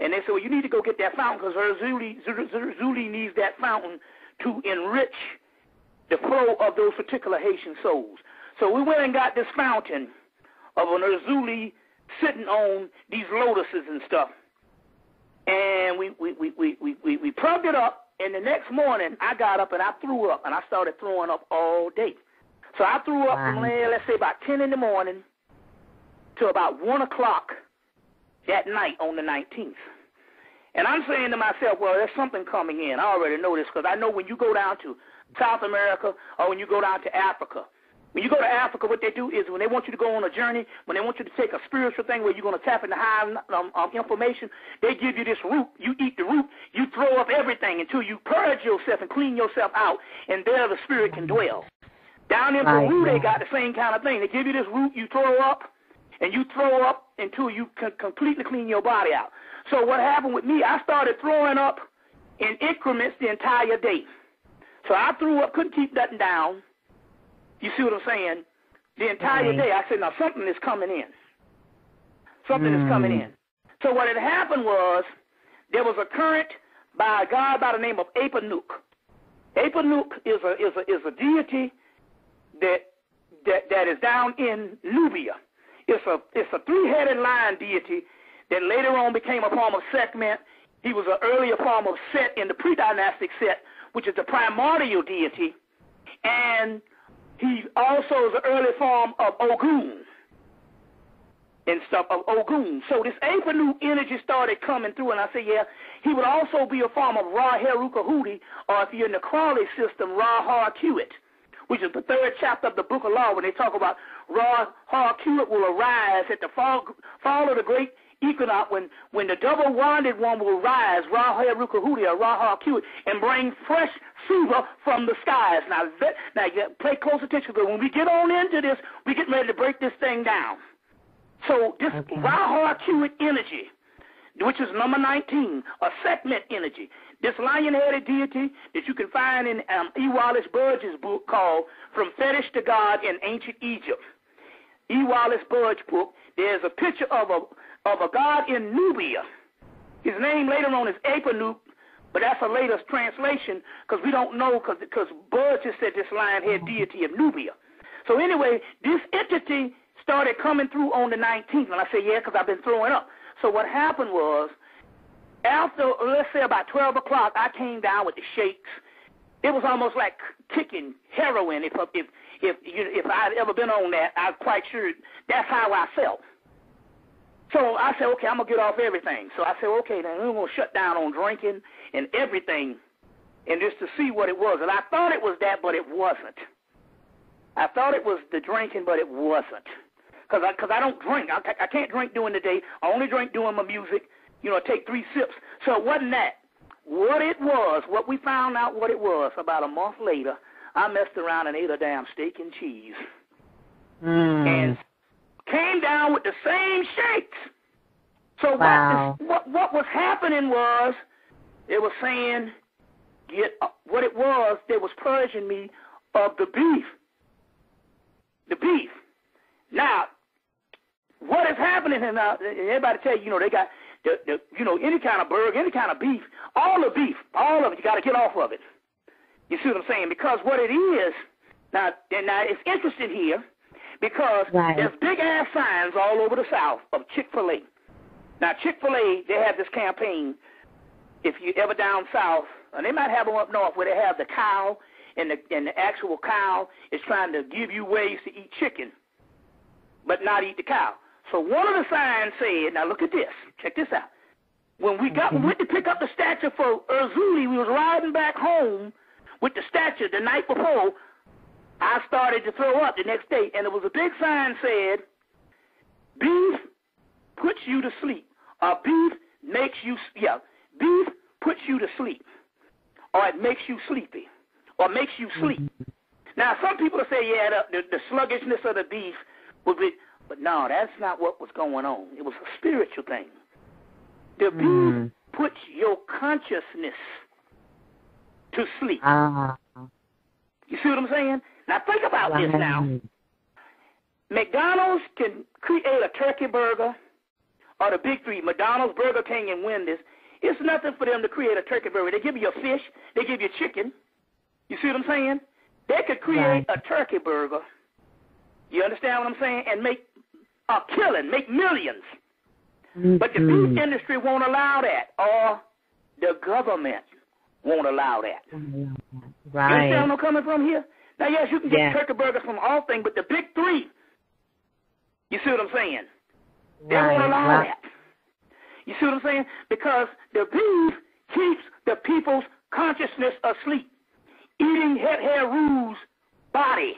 And they said, well, you need to go get that fountain because Zuli needs that fountain to enrich the flow of those particular Haitian souls. So we went and got this fountain of an Zuli sitting on these lotuses and stuff. And we plugged it up, and the next morning I got up and I threw up, and I started throwing up all day. So I threw up from, let's say, about 10 in the morning to about 1 o'clock that night on the 19th. And I'm saying to myself, well, there's something coming in. I already know this because I know when you go down to South America or when you go down to Africa, when you go to Africa, what they do is when they want you to go on a journey, when they want you to take a spiritual thing where you're going to tap into high information, they give you this root. You eat the root. You throw up everything until you purge yourself and clean yourself out, and there the spirit can dwell. Down in Peru, they got the same kind of thing. They give you this root, you throw up, and you throw up until you can completely clean your body out. So what happened with me, I started throwing up in increments the entire day. So I threw up, couldn't keep nothing down. You see what I'm saying? The entire day, I said, now something is coming in. Something is coming in. So what had happened was there was a current by a god by the name of Apanuk. Apanuk is a deity that is down in Nubia. It's a three-headed lion deity that later on became a form of Sekhmet. He was an earlier form of Set in the pre-dynastic Set, which is the primordial deity. And he also is an early form of Ogun and stuff, of Ogun. So this Apanuk energy started coming through, and I said, yeah, he would also be a form of Ra-Heruka-Hudi, or if you're in the Crawley system, Ra-Har-Kuit, which is the 3rd chapter of the Book of Law, when they talk about Ra-Har-Kuit will arise at the fall of the great equinox, when the double-wanded one will rise, Ra-Heruka-Hudi or Ra-Har-Kuit, and bring fresh fever from the skies. Now pay close attention, because when we get on into this, we're getting ready to break this thing down. So this Ra-Har-Kuit energy, which is number 19, a Sekhmet energy, this lion-headed deity that you can find in E. Wallace Budge's book called From Fetish to God in Ancient Egypt. E. Wallace Budge book, there's a picture of a god in Nubia. His name later on is Apanuk, but that's a latest translation because we don't know because Budge has said this lion-head deity of Nubia. So anyway, this entity started coming through on the 19th, and I said, yeah, because I've been throwing up. So what happened was, after, let's say, about 12 o'clock, I came down with the shakes. It was almost like kicking heroin. If I had ever been on that, I'm quite sure that's how I felt. So I said, okay, I'm going to get off everything. So I said, okay, then we're going to shut down on drinking and everything and just to see what it was. And I thought it was that, but it wasn't. I thought it was the drinking, but it wasn't. Because I don't drink. I can't drink during the day. I only drink during my music. Take 3 sips. So it wasn't that. What it was, what we found out what it was, about a month later, I messed around and ate a damn steak and cheese. And came down with the same shakes. So what was happening was, they were saying, what it was, they was purging me of the beef. The beef. Now, what is happening, and everybody tell you, they got, any kind of burger, any kind of beef, all the beef, all of it, you got to get off of it. You see what I'm saying? Because what it is, now it's interesting here, because there's big-ass signs all over the South of Chick-fil-A. Now, Chick-fil-A, they have this campaign, if you ever down south, and they might have them up north, where they have the cow, and the actual cow is trying to give you ways to eat chicken, but not eat the cow. So one of the signs said, now look at this, check this out. When we went to pick up the statue for Erzuli, we was riding back home with the statue the night before. I started to throw up the next day, and there was a big sign said, beef puts you to sleep, or beef puts you to sleep, or it makes you sleepy, or makes you sleep. Now, some people will say, yeah, the sluggishness of the beef would be, but no, that's not what was going on. It was a spiritual thing. The beef puts your consciousness to sleep. You see what I'm saying? Now, think about this now. McDonald's can create a turkey burger, are the big three, McDonald's, Burger King, and Wendy's. It's nothing for them to create a turkey burger. They give you a fish. They give you chicken. You see what I'm saying? They could create a turkey burger. You understand what I'm saying? And make a killing, make millions. But the beef industry won't allow that, or the government won't allow that. Right. You understand where I'm coming from here? Now, yes, you can get turkey burgers from all things, but the big three, you see what I'm saying? They won't allow that. You see what I'm saying? Because the beef keeps the people's consciousness asleep, eating Heru's body.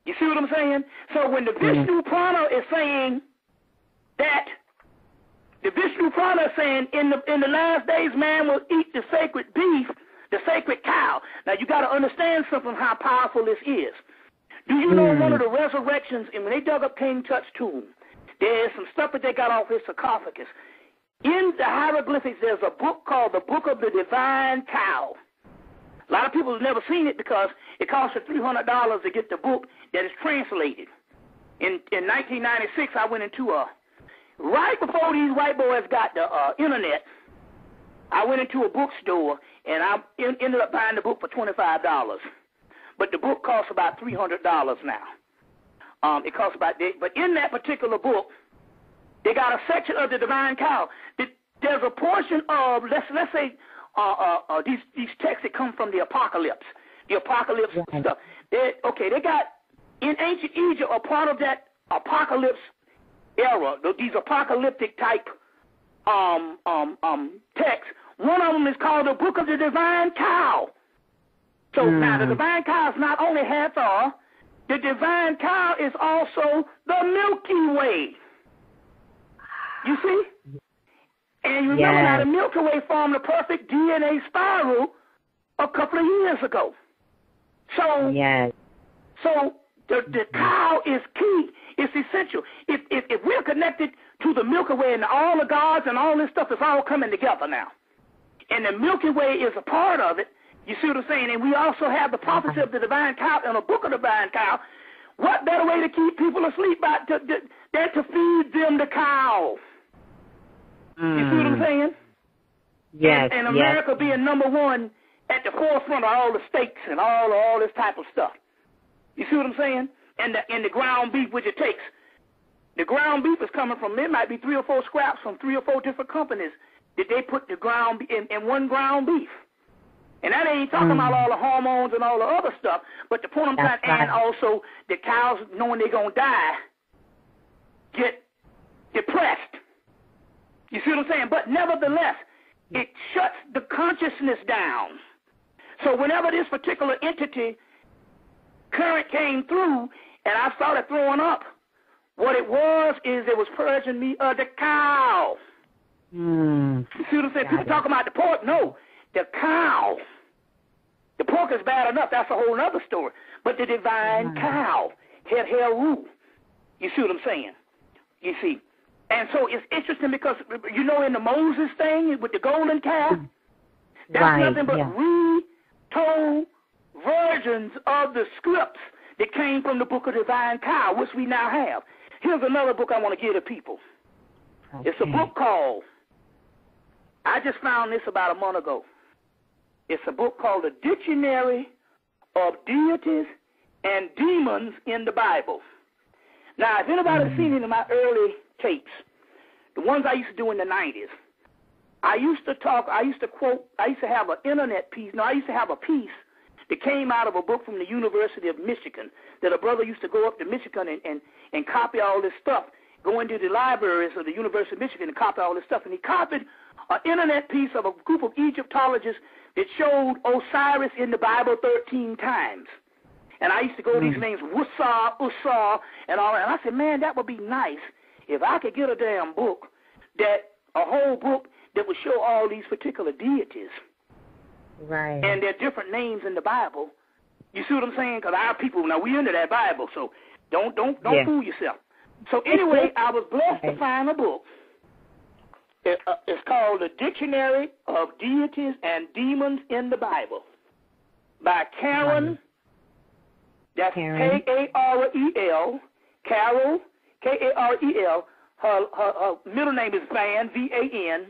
You see what I'm saying? So when the Vishnu Prana is saying that, the Vishnu Prana is saying in the last days man will eat the sacred beef, the sacred cow. Now you got to understand something how powerful this is. Do you know one of the resurrections, and when they dug up King Tut's tomb, there's some stuff that they got off his sarcophagus. In the hieroglyphics, there's a book called the Book of the Divine Cow. A lot of people have never seen it because it costs $300 to get the book that is translated. In 1996, I went into right before these white boys got the internet, I went into a bookstore, and I ended up buying the book for $25. But the book costs about $300 now. It costs about that. But in that particular book, they got a section of the Divine Cow. There's a portion of, let's say, these texts that come from the Apocalypse stuff. They got, in ancient Egypt, a part of that Apocalypse era, these apocalyptic type texts. One of them is called the Book of the Divine Cow. So now the Divine Cow is not only Hathor, the Divine Cow is also the Milky Way. You see? And you remember how the Milky Way formed the perfect DNA spiral a couple of years ago. So, so the cow is key. It's essential. If we're connected to the Milky Way and all the gods and all this stuff is all coming together now, and the Milky Way is a part of it, you see what I'm saying? And we also have the prophecy of the Divine Cow and a book of the Divine Cow. What better way to keep people asleep than to feed them the cow? You see what I'm saying? Yes. And America being number one at the forefront of all the steaks and all this type of stuff. You see what I'm saying? And the ground beef, which it takes. The ground beef is coming from, there might be 3 or 4 scraps from 3 or 4 different companies that they put the ground in one ground beef. And that ain't talking about all the hormones and all the other stuff, but the point I'm trying, and also the cows, knowing they're going to die, get depressed. You see what I'm saying? But nevertheless, it shuts the consciousness down. So whenever this particular entity current came through and I started throwing up, what it was is it was purging me of the cow. You see what I'm saying? People talk about the pork. No, the cow. The pork is bad enough. That's a whole other story. But the divine cow, Heru. You see what I'm saying? You see. And so it's interesting because, you know, in the Moses thing with the golden calf, that's nothing but retold versions of the scripts that came from the Book of Divine Cow, which we now have. Here's another book I want to give to people. It's a book called, I just found this about a month ago. It's a book called The Dictionary of Deities and Demons in the Bible. Now, if anybody's seen any of my early tapes, the ones I used to do in the 90s, I used to have an internet piece. No, I used to have a piece that came out of a book from the University of Michigan that a brother used to go up to Michigan and copy all this stuff, go into the libraries of the University of Michigan and copy all this stuff. And he copied an internet piece of a group of Egyptologists that showed Osiris in the Bible 13 times. And I used to go to these names, Wussar, Usar, and all that. And I said, man, that would be nice if I could get a damn book, a whole book that would show all these particular deities. Right. And their different names in the Bible. You see what I'm saying? Because our people, now we into that Bible, so don't fool yourself. So anyway, I was blessed to find a book. It's called The Dictionary of Deities and Demons in the Bible by Karen. That's Karel, Karel, Karel her middle name is Van, V-A-N.